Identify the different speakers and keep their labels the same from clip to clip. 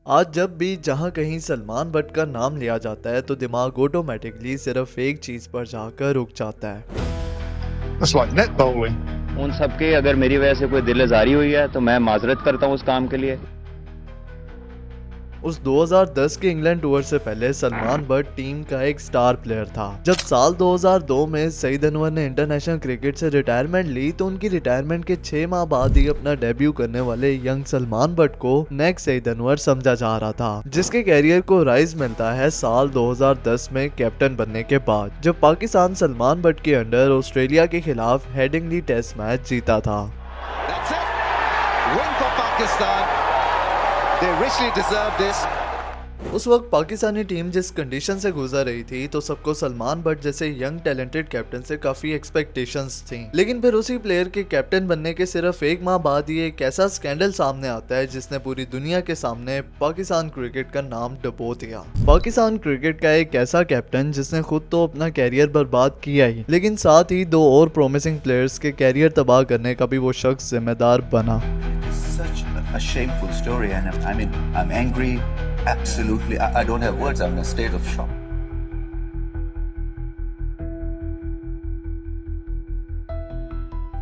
Speaker 1: आज जब भी जहां कहीं सलमान बट का नाम लिया जाता है तो दिमाग ऑटोमेटिकली सिर्फ एक चीज पर जाकर रुक जाता है।
Speaker 2: That's like net bowling.
Speaker 3: उन सबके अगर मेरी वजह से कोई दिल आज़ारी हुई है तो मैं माजरत करता हूँ उस काम के लिए।
Speaker 1: उस 2010 के इंग्लैंड टूर से पहले सलमान बट टीम का एक स्टार प्लेयर था। जब साल 2002 में सईद अनवर ने इंटरनेशनल क्रिकेट से रिटायरमेंट ली तो उनकी रिटायरमेंट के 6 माह बाद ही अपना डेब्यू करने वाले यंग सलमान बट को नेक्स्ट सईद अनवर समझा जा रहा था, जिसके कैरियर को राइज मिलता है साल 2010 में कैप्टन बनने के बाद, जब पाकिस्तान सलमान बट के अंडर ऑस्ट्रेलिया के खिलाफ हेडिंगली टेस्ट मैच जीता था।
Speaker 4: That's it. Win for Pakistan. They richly deserve this.
Speaker 1: उस वक्त पाकिस्तानी टीम जिस कंडीशन से गुजर रही थी तो सबको सलमान बट जैसे यंग टैलेंटेड कैप्टन से काफी एक्सपेक्टेशंस थी। लेकिन फिर उसी प्लेयर के कैप्टन बनने के सिर्फ एक माह बाद ही एक ऐसा स्कैंडल सामने आता है जिसने पूरी दुनिया के सामने पाकिस्तान क्रिकेट का नाम डुबो दिया। पाकिस्तान क्रिकेट का एक ऐसा कैप्टन जिसने खुद तो अपना कैरियर बर्बाद किया ही, लेकिन साथ ही दो और प्रोमिसिंग प्लेयर्स के कैरियर तबाह करने का भी वो शख्स जिम्मेदार बना।
Speaker 5: Such a shameful story, and I mean, I'm angry. Absolutely, I don't have words. I'm in a state of shock.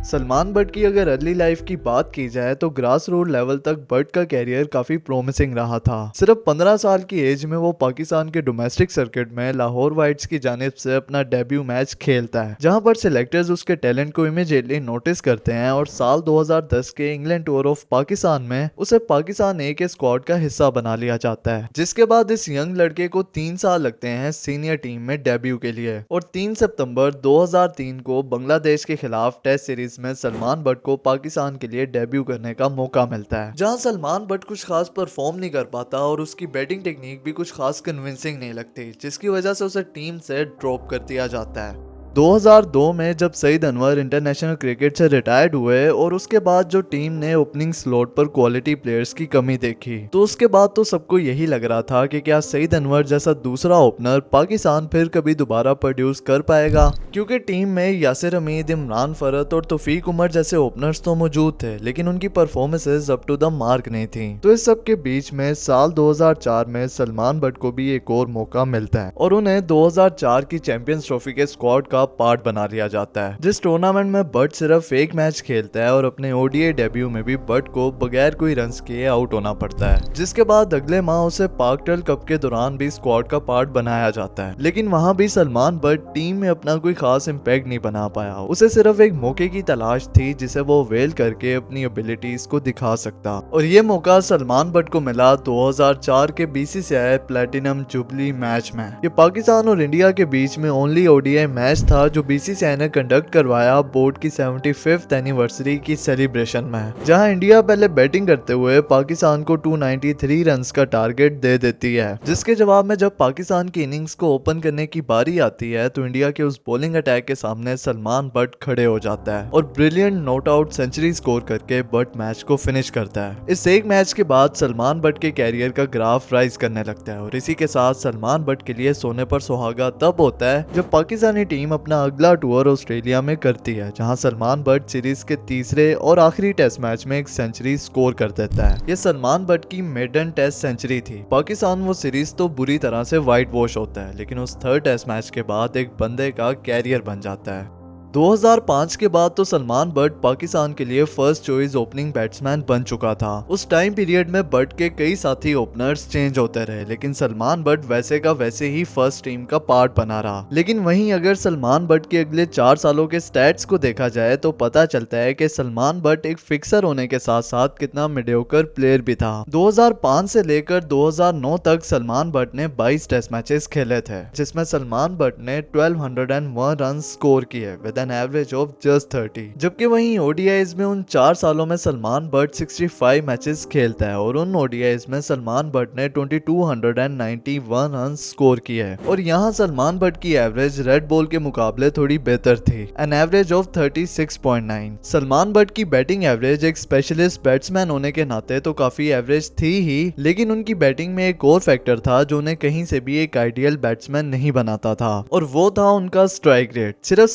Speaker 1: Salman but की अगर अर्ली लाइफ की बात की जाए तो ग्रास रूट लेवल तक बट का कैरियर काफी प्रोमिसिंग रहा था। सिर्फ 15 साल की एज में वो पाकिस्तान के डोमेस्टिक सर्किट में लाहौर वाइट्स की जानिब से अपना डेब्यू मैच खेलता है, जहां पर सिलेक्टर्स उसके टैलेंट को इमीडिएटली नोटिस करते हैं और साल 2010 के इंग्लैंड टूर ऑफ पाकिस्तान में उसे पाकिस्तान ए के स्क्वाड का हिस्सा बना लिया जाता है। जिसके बाद इस यंग लड़के को 3 साल लगते हैं सीनियर टीम में डेब्यू के लिए और 3 सितंबर 2003 को बांग्लादेश के खिलाफ टेस्ट सीरीज में सलमान बट को पाकिस्तान के लिए डेब्यू करने का मौका मिलता है, जहां सलमान बट कुछ खास परफॉर्म नहीं कर पाता और उसकी बैटिंग टेक्निक भी कुछ खास कन्विंसिंग नहीं लगती, जिसकी वजह से उसे टीम से ड्रॉप कर दिया जाता है। 2002 में जब सईद अनवर इंटरनेशनल क्रिकेट से रिटायर्ड हुए और उसके बाद जो टीम ने ओपनिंग स्लॉट पर क्वालिटी प्लेयर्स की कमी देखी तो उसके बाद तो सबको यही लग रहा था कि क्या सईद अनवर जैसा दूसरा ओपनर पाकिस्तान फिर कभी दोबारा प्रोड्यूस कर पाएगा, क्योंकि टीम में यासिर हमीद, इमरान फरत और तौफीक उमर जैसे ओपनर्स तो मौजूद थे, लेकिन उनकी performances up to the mark नहीं थी। तो इस सब के बीच में साल 2004 में सलमान बट को भी एक और मौका मिलता है और उन्हें 2004 की चैंपियंस ट्रॉफी के स्क्वाड का पार्ट बना लिया जाता है, जिस टूर्नामेंट में बट सिर्फ एक मैच खेलता है और अपने ओडीआई डेब्यू में भी बट को बगैर कोई रन्स किए आउट होना पड़ता है। जिसके बाद अगले माह उसे पाकटेल कप के दौरान भी स्क्वाड का पार्ट बनाया जाता है, लेकिन वहां भी सलमान बट टीम में अपना कोई खास इम्पैक्ट नहीं बना पाया। उसे सिर्फ एक मौके की तलाश थी जिसे वो वेल करके अपनी एबिलिटीज को दिखा सकता, और ये मौका सलमान बट को मिला 2004 के बीसीसीआई प्लेटिनम जुबली मैच में। ये पाकिस्तान और इंडिया के बीच में ओनली ओडीआई मैच था जो बीसीसीआई ने कंडक्ट करवाया बोर्ड की 75th एनिवर्सरी की सेलिब्रेशन में, जहां इंडिया पहले बैटिंग करते हुए पाकिस्तान को 293 रन्स का टारगेट दे देती है, जिसके जवाब में जब पाकिस्तान की इनिंग्स को ओपन करने की बारी आती है तो इंडिया के उस बॉलिंग अटैक के सामने सलमान बट खड़े हो जाता है और brilliant not out century score करके बट मैच को फिनिश करता है। इस एक मैच के बाद सलमान बट के कैरियर का ग्राफ राइज करने लगता है और इसी के साथ सलमान बट के लिए सोने पर सुहागा तब होता है जब पाकिस्तानी टीम अपना अगला टूर ऑस्ट्रेलिया में करती है, जहां सलमान बट सीरीज के तीसरे और आखिरी टेस्ट मैच में एक सेंचुरी स्कोर कर देता है। यह सलमान बट की मेडन टेस्ट सेंचुरी थी। पाकिस्तान वो सीरीज तो बुरी तरह से व्हाइट वॉश होता है, लेकिन उस थर्ड टेस्ट मैच के बाद एक बंदे का कैरियर बन जाता है। 2005 के बाद तो सलमान बट पाकिस्तान के लिए फर्स्ट चॉइस ओपनिंग बैट्समैन बन चुका था। उस टाइम पीरियड में बट के कई साथी ओपनर्स चेंज होते रहे, लेकिन सलमान बट वैसे का वैसे ही फर्स्ट टीम का पार्ट बना रहा। लेकिन वहीं अगर सलमान बट के अगले 4 सालों के स्टैट्स को देखा जाए तो पता चलता है कि सलमान बट एक फिक्सर होने के साथ साथ कितना मीडियोकर प्लेयर भी था। 2005 से लेकर 2009 तक सलमान बट ने 22 टेस्ट मैचेस खेले थे, जिसमें सलमान बट ने 1201 रन स्कोर किए with an average of just 30, जबकि वहीं ओडीआईज में उन 4 सालों में सलमान बट 65 मैचेस खेलता है और उन ओडीआईज में सलमान बट ने 2291 रन स्कोर किए हैं और यहाँ सलमान बट की एवरेज रेड बॉल के मुकाबले थोड़ी बेहतर थी, an average of 36.9। Salman but की बैटिंग एवरेज एक स्पेशलिस्ट बैट्समैन होने के नाते तो काफी एवरेज थी ही, लेकिन उनकी बैटिंग में एक और फैक्टर था जो उन्हें कहीं से भी एक आइडियल बैट्समैन नहीं बनाता था, और वो था उनका स्ट्राइक रेट। सिर्फ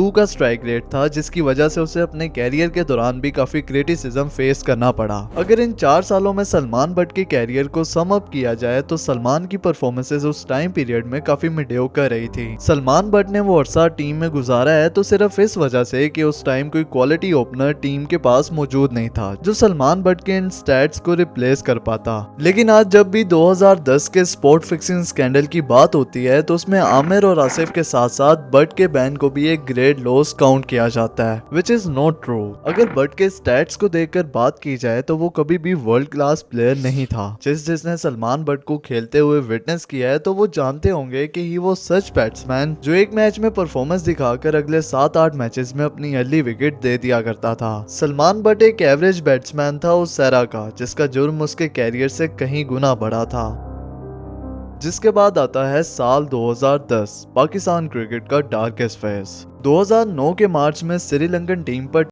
Speaker 1: 2 का स्ट्राइक रेट था, जिसकी वजह से उसे अपने कैरियर के दौरान भी काफी क्रिटिसिज्म फेस करना पड़ा। अगर इन 4 सालों में सलमान बट के कैरियर को सम अप किया जाए तो सलमान की परफॉर्मेंसेस उस टाइम पीरियड में काफी मीडियोकर रही थी। सलमान बट ने वो अरसा टीम में गुजारा है तो सिर्फ इस वजह से कि उस टाइम कोई क्वालिटी ओपनर टीम के पास मौजूद नहीं था जो सलमान बट के इन स्टैट्स को रिप्लेस कर पाता। लेकिन आज जब भी 2010 के स्पोर्ट फिक्सिंग स्कैंडल की बात होती है तो उसमें आमिर और आसिफ के साथ साथ बट के बैन को भी एक ग्रेट लॉस काउंट किया जाता है, विच इज नॉट ट्रू। अगर बट के स्टैट्स को देखकर बात की जाए तो वो कभी भी वर्ल्ड क्लास प्लेयर नहीं था। जिसने सलमान बट को खेलते हुए विटनेस किया है तो वो जानते होंगे कि ही वो सच बैट्समैन जो एक मैच में परफॉर्मेंस दिखाकर अगले 7-8 मैचेस में अपनी अर्ली विकेट दे दिया करता था। सलमान बट एक एवरेज बैट्समैन था उस एरा का, जिसका जुर्म उसके कैरियर से कहीं गुना बड़ा था। जिसके बाद आता है साल 2010, पाकिस्तान क्रिकेट का डार्केस्ट फेज। 2009 के मार्च में श्रीलंकन टीम पर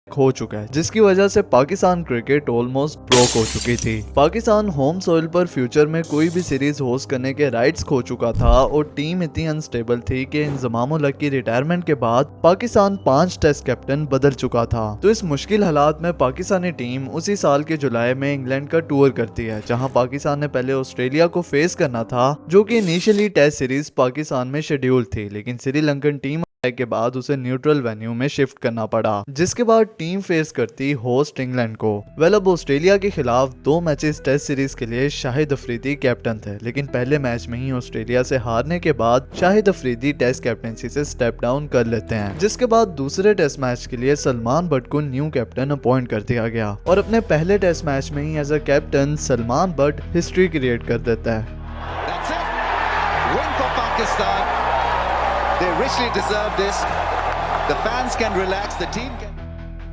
Speaker 1: हो चुका है, जिसकी वजह से पाकिस्तान क्रिकेट ऑलमोस्ट ब्रोक हो चुकी थी। पाकिस्तान होम सॉइल पर फ्यूचर में कोई भी सीरीज होस्ट करने के राइट्स खो चुका था और टीम इतनी अनस्टेबल थी कि इंजमाम उल हक की रिटायरमेंट के बाद पाकिस्तान 5 टेस्ट कैप्टन बदल चुका था। तो इस मुश्किल हालात में पाकिस्तानी टीम उसी साल के जुलाई में इंग्लैंड का टूर करती है, जहां पाकिस्तान ने पहले ऑस्ट्रेलिया को फेस करना था, जो कि इनिशियली टेस्ट सीरीज पाकिस्तान में शेड्यूल थी, लेकिन श्रीलंकन टीम के बाद उसे न्यूट्रल वेन्यू में शिफ्ट करना पड़ा, जिसके बाद टीम फेस करती होस्ट इंग्लैंड को। अब ऑस्ट्रेलिया के खिलाफ 2 मैचेस टेस्ट सीरीज के लिए शाहिद अफरीदी कैप्टन थे, लेकिन पहले मैच में ही ऑस्ट्रेलिया से हारने के बाद शाहिद अफरीदी टेस्ट कैप्टनसी से स्टेप डाउन कर लेते हैं, जिसके बाद दूसरे टेस्ट मैच के लिए सलमान बट को न्यू कैप्टन अपॉइंट कर दिया गया और अपने पहले टेस्ट मैच में ही as a captain Salman Butt history create कर देता है।
Speaker 4: That's it. Win for Pakistan. They richly deserve this. The fans can relax. The team can.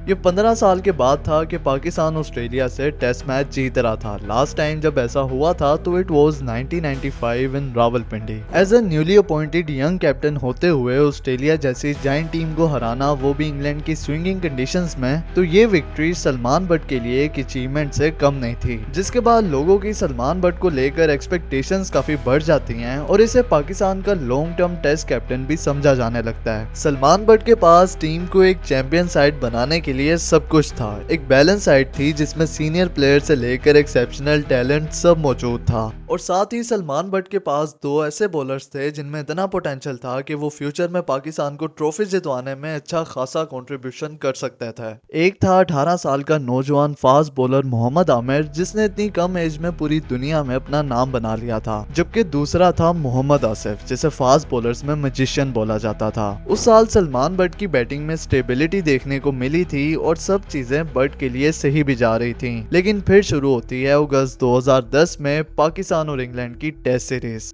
Speaker 1: ये 15 साल के बाद था कि पाकिस्तान ऑस्ट्रेलिया से टेस्ट मैच जीत रहा था। लास्ट टाइम जब ऐसा हुआ था तो it was 1995 in Rawalpindi. As a newly appointed young captain होते हुए ऑस्ट्रेलिया जैसी जायंट टीम को हराना, वो भी इंग्लैंड की स्विंगिंग कंडीशंस में, तो ये विक्ट्री सलमान बट के लिए एक अचीवमेंट से कम नहीं थी। जिसके बाद लोगों की सलमान बट को लेकर एक्सपेक्टेशंस काफी बढ़ जाती हैं और इसे पाकिस्तान का लॉन्ग टर्म टेस्ट कैप्टन भी समझा जाने लगता है। सलमान बट के पास टीम को एक चैंपियन साइड बनाने के लिए सब कुछ था। एक बैलेंस साइड थी जिसमें सीनियर प्लेयर से लेकर एक्सेप्शनल टैलेंट सब मौजूद था और साथ ही सलमान बट के पास 2 ऐसे बॉलर्स थे जिनमें इतना पोटेंशियल था कि वो फ्यूचर में पाकिस्तान को ट्रॉफी जितवाने में अच्छा खासा कंट्रीब्यूशन कर सकते थे। एक था 18 साल का नौजवान फास्ट बॉलर मोहम्मद आमिर, जिसने इतनी कम एज में पूरी दुनिया में अपना नाम बना लिया था, जबकि दूसरा था मोहम्मद आसिफ, जिसे फास्ट बॉलर्स में मैजिशियन बोला जाता था। उस साल सलमान बट की बैटिंग में स्टेबिलिटी देखने को मिली थी और सब चीजें बट के लिए सही भी जा रही थीं। लेकिन फिर शुरू होती है अगस्त 2010 में पाकिस्तान और इंग्लैंड की टेस्ट सीरीज।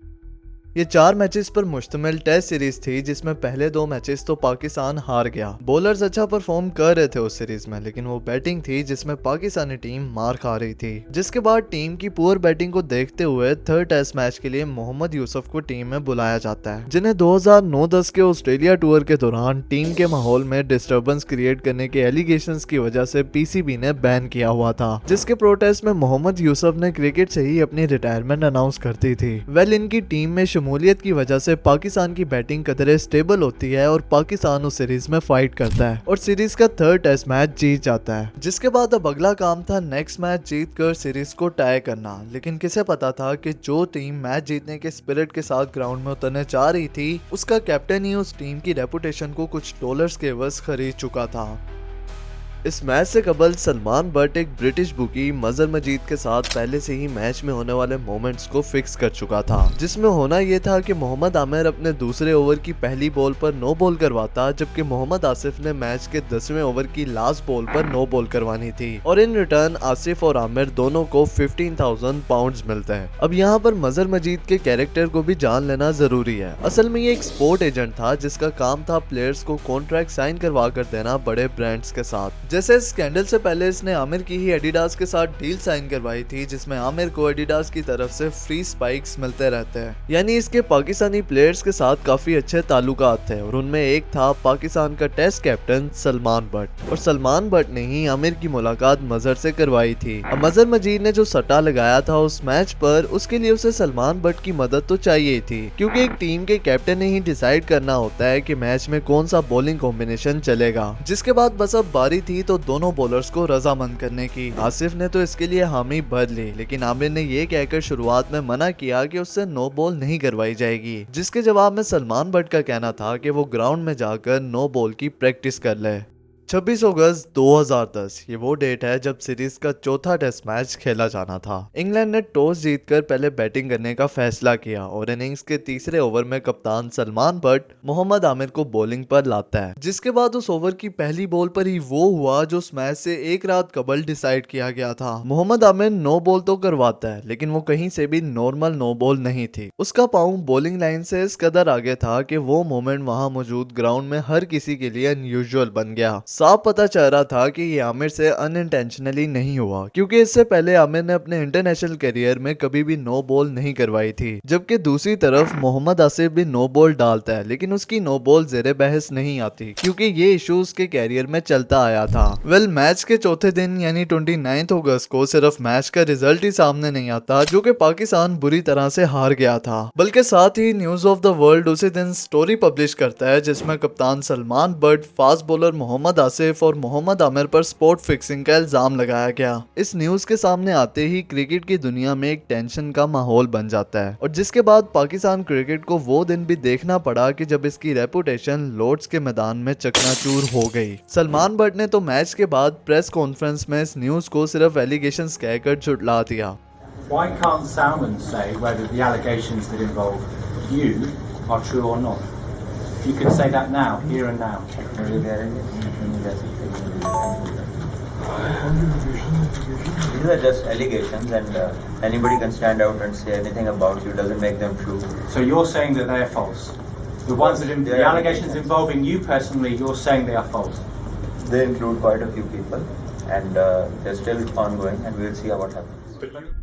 Speaker 1: ये 4 मैचेस पर मुश्तमिल टेस्ट सीरीज थी, जिसमें पहले 2 मैचेस तो पाकिस्तान हार गया। बॉलर्स अच्छा परफॉर्म कर रहे थे उस सीरीज में, लेकिन वो बैटिंग थी जिसमें पाकिस्तानी टीम मार खा रही थी। जिसके बाद टीम की पुअर बैटिंग को देखते हुए 3rd टेस्ट मैच के लिए मोहम्मद यूसुफ को टीम में बुलाया जाता है, जिन्हें 2009-10 के ऑस्ट्रेलिया टूर के दौरान टीम के माहौल में डिस्टर्बेंस क्रिएट करने के एलिगेशंस की वजह से पीसीबी ने बैन किया हुआ था, जिसके प्रोटेस्ट में मोहम्मद यूसुफ ने क्रिकेट से ही अपनी रिटायरमेंट अनाउंस कर दी थी। इनकी टीम में शमूलियत की वजह से पाकिस्तान की बैटिंग कदरे स्टेबल होती है और पाकिस्तान उस सीरीज में फाइट करता है और सीरीज का 3rd टेस्ट मैच जीत जाता है। जिसके बाद अब अगला काम था नेक्स्ट मैच जीत कर सीरीज को टाई करना। लेकिन किसे पता था कि जो टीम मैच जीतने के स्पिरिट के साथ ग्राउंड में उतरने जा रही थी, उसका कैप्टन ही उस टीम की रेपुटेशन को कुछ डॉलर्स के एवज खरीद चुका था। इस मैच से कबल सलमान बट एक ब्रिटिश बुकी मजर मजीद के साथ पहले से ही मैच में होने वाले मोमेंट्स को फिक्स कर चुका था, जिसमें होना यह था कि मोहम्मद आमिर अपने दूसरे ओवर की पहली बॉल पर नो बॉल करवाता, जबकि मोहम्मद आसिफ ने मैच के 10वें ओवर की लास्ट बॉल पर नो बॉल करवानी थी और इन रिटर्न आसिफ और आमिर दोनों को 15,000 पाउंड मिलते हैं। अब यहाँ पर मजर मजीद के कैरेक्टर को भी जान लेना जरूरी है। असल में ये एक स्पोर्ट एजेंट था जिसका काम था प्लेयर्स को कॉन्ट्रैक्ट साइन करवा कर देना बड़े ब्रांड्स के साथ, जैसे इस स्कैंडल से पहले इसने आमिर की ही एडिडास के साथ डील साइन करवाई थी, जिसमें आमिर को एडिडास की तरफ से फ्री स्पाइक्स मिलते रहते हैं। यानी इसके पाकिस्तानी प्लेयर्स के साथ काफी अच्छे ताल्लुकात थे और उनमें एक था पाकिस्तान का टेस्ट कैप्टन सलमान बट। और सलमान बट ने ही आमिर की मुलाकात मजहर से करवाई थी। अब मजहर मजीद ने जो सट्टा लगाया था उस मैच पर, उसके लिए उसे सलमान बट की मदद तो चाहिए थी, क्योंकि एक टीम के कैप्टन ने ही डिसाइड करना होता है कि मैच में कौन सा बॉलिंग कॉम्बिनेशन चलेगा। जिसके बाद बस अब बारी थी तो दोनों बॉलर्स को रजामंद करने की। आसिफ ने तो इसके लिए हामी भर ली, लेकिन आमिर ने ये कहकर शुरुआत में मना किया कि उससे नो बॉल नहीं करवाई जाएगी, जिसके जवाब में सलमान बट का कहना था कि वो ग्राउंड में जाकर नो बॉल की प्रैक्टिस कर ले। 26 अगस्त 2010 ये वो डेट है जब सीरीज का चौथा टेस्ट मैच खेला जाना था। इंग्लैंड ने टॉस जीतकर पहले बैटिंग करने का फैसला किया और इनिंग्स के तीसरे ओवर में कप्तान सलमान बट मोहम्मद आमिर को बॉलिंग पर लाता है, जिसके बाद उस ओवर की पहली बॉल पर ही वो हुआ जो उस मैच से एक रात कबल डिसाइड किया गया था। मोहम्मद आमिर नो बॉल तो करवाता है, लेकिन वो कहीं से भी नॉर्मल नो बॉल नहीं थी। उसका पाँव बॉलिंग लाइन से इस कदर आगे था कि वो मोमेंट वहां मौजूद ग्राउंड में हर किसी के लिए अनयूजुअल बन गया। साफ पता चल रहा था कि ये आमिर से अनइंटेंशनली नहीं हुआ, क्योंकि इससे पहले आमिर ने अपने इंटरनेशनल करियर में कभी भी नो बॉल नहीं करवाई थी। जबकि दूसरी तरफ मोहम्मद आसिफ भी नो बॉल डालता है, लेकिन उसकी नो बॉल जेरे बहस नहीं आती, क्योंकि ये इशू उसके कैरियर में चलता आया था। मैच के चौथे दिन यानी 29 अगस्त को सिर्फ मैच का रिजल्ट ही सामने नहीं आता, जो कि पाकिस्तान बुरी तरह से हार गया था, बल्कि साथ ही न्यूज ऑफ द वर्ल्ड उसी दिन स्टोरी पब्लिश करता है, जिसमें कप्तान सलमान बट, फास्ट बॉलर मोहम्मद आसिफ और मोहम्मद आमिर पर स्पॉट फिक्सिंग का इल्जाम लगाया गया। इस न्यूज के सामने आते ही क्रिकेट की दुनिया में एक टेंशन का माहौल बन जाता है, और जिसके बाद पाकिस्तान क्रिकेट को वो दिन भी देखना पड़ा कि जब इसकी रेपुटेशन लॉर्ड्स के मैदान में चकनाचूर हो गई। सलमान बट ने तो मैच के बाद प्रेस कॉन्फ्रेंस में इस न्यूज को सिर्फ एलिगेशंस कहकर झुठला दिया।
Speaker 6: Why can't Salman say whether the allegations that involve you are true or not? You can say that now, here and now.
Speaker 7: These are just allegations, and anybody can stand out and say anything about you. Doesn't make them true.
Speaker 6: So you're saying that they are false? The ones that the allegations involving you personally, you're saying they are false?
Speaker 7: They include quite a few people, and they're still ongoing, and we'll see what happens.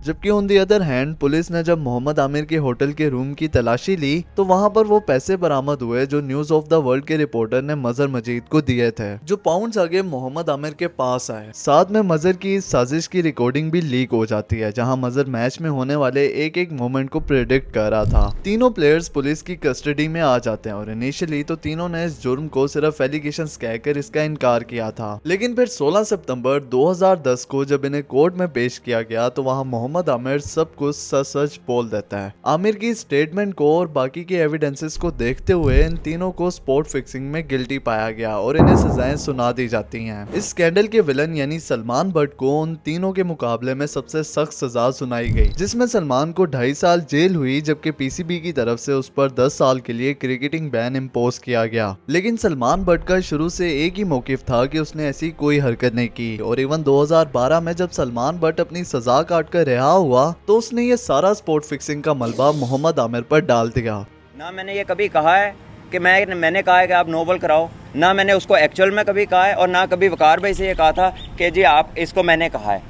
Speaker 1: जबकि on the other hand police ने जब मोहम्मद आमिर के hotel के room की तलाशी ली तो वहां पर वो पैसे बरामद हुए जो न्यूज ऑफ द वर्ल्ड के रिपोर्टर ने मजहर मजीद को दिए थे, जो पाउंड्स आगे मोहम्मद आमिर के पास आए। साथ में मजहर की इस साजिश की रिकॉर्डिंग भी लीक हो जाती है, जहां मजहर मैच में होने वाले एक एक मोमेंट को प्रेडिक्ट कर रहा था। तीनों प्लेयर्स पुलिस की कस्टडी में आ जाते हैं और इनिशियली तो तीनों ने इस जुर्म को सिर्फ एलिगेशंस कहकर इसका इनकार किया था, लेकिन फिर 16 सितंबर 2010 को जब इन्हें कोर्ट में पेश किया गया तो वहां मोहम्मद आमिर सब कुछ सच बोल देता है। आमिर की स्टेटमेंट को और बाकी के एविडेंसेस को देखते हुए इन तीनों को स्पॉट फिक्सिंग में गिल्टी पाया गया और इन्हें सजाएं सुना दी जाती हैं। इस स्कैंडल के विलन यानी सलमान बट को उन तीनों के मुकाबले में सबसे सख्त सजा सुनाई गई, जिसमें सलमान को 2.5 साल जेल हुई, जबकि पीसीबी की तरफ से उस पर 10 साल के लिए क्रिकेटिंग बैन इम्पोज किया गया। लेकिन सलमान बट का शुरू से एक ही मौकिफ था कि उसने ऐसी कोई हरकत नहीं की, और इवन 2012 में जब सलमान बट अपनी सजा काट कर रिहा हुआ तो उसने ये सारा स्पॉट फिक्सिंग का मलबा मोहम्मद आमिर पर डाल दिया।
Speaker 8: ना मैंने ये कभी कहा है कि मैंने कहा है कि आप नो बॉल कराओ, ना मैंने उसको एक्चुअल में कभी कहा है, और ना कभी वकार भाई से ये कहा था कि जी आप इसको मैंने कहा है।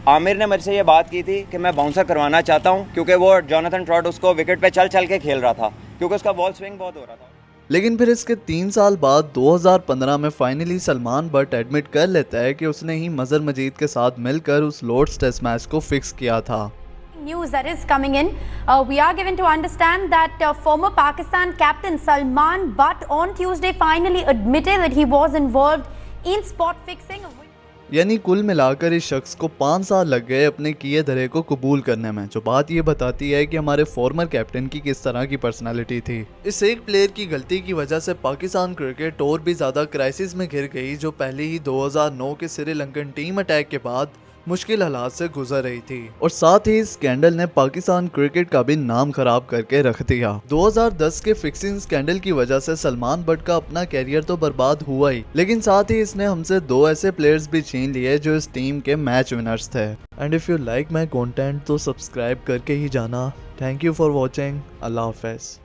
Speaker 8: आमिर ने मेरे से ये बात की थी कि मैं बाउंसर करवाना चाहता हूँ, क्योंकि वो जोनाथन ट्रॉट उसको विकेट पे चल के खेल रहा था, क्योंकि उसका बॉल स्विंग बहुत हो रहा था।
Speaker 1: लेकिन फिर इसके 3 साल बाद 2015 में फाइनली सलमान बट एडमिट कर लेता है कि उसने ही मजहर मजीद के साथ मिलकर उस लॉर्ड्स टेस्ट मैच को फिक्स किया था।
Speaker 9: News that is coming in, we are given to understand that former Pakistan captain Salman Butt on Tuesday finally admitted that he was involved in spot fixing.
Speaker 1: यानी कुल मिलाकर इस शख्स को 5 साल लग गए अपने किए धरे को कबूल करने में, जो बात ये बताती है कि हमारे फॉर्मर कैप्टन की किस तरह की पर्सनालिटी थी। इस एक प्लेयर की गलती की वजह से पाकिस्तान क्रिकेट और भी ज्यादा क्राइसिस में घिर गई, जो पहले ही 2009 के श्रीलंकन टीम अटैक के बाद मुश्किल हालात से गुजर रही थी, और साथ ही स्कैंडल ने पाकिस्तान क्रिकेट का भी नाम खराब करके रख दिया। 2010 के फिक्सिंग स्कैंडल की वजह से सलमान बट का अपना कैरियर तो बर्बाद हुआ ही, लेकिन साथ ही इसने हमसे 2 ऐसे प्लेयर्स भी छीन लिए जो इस टीम के मैच विनर्स थे। And if you like my content तो सब्सक्राइब करके ही जाना। Thank you for watching. Allah Hafiz.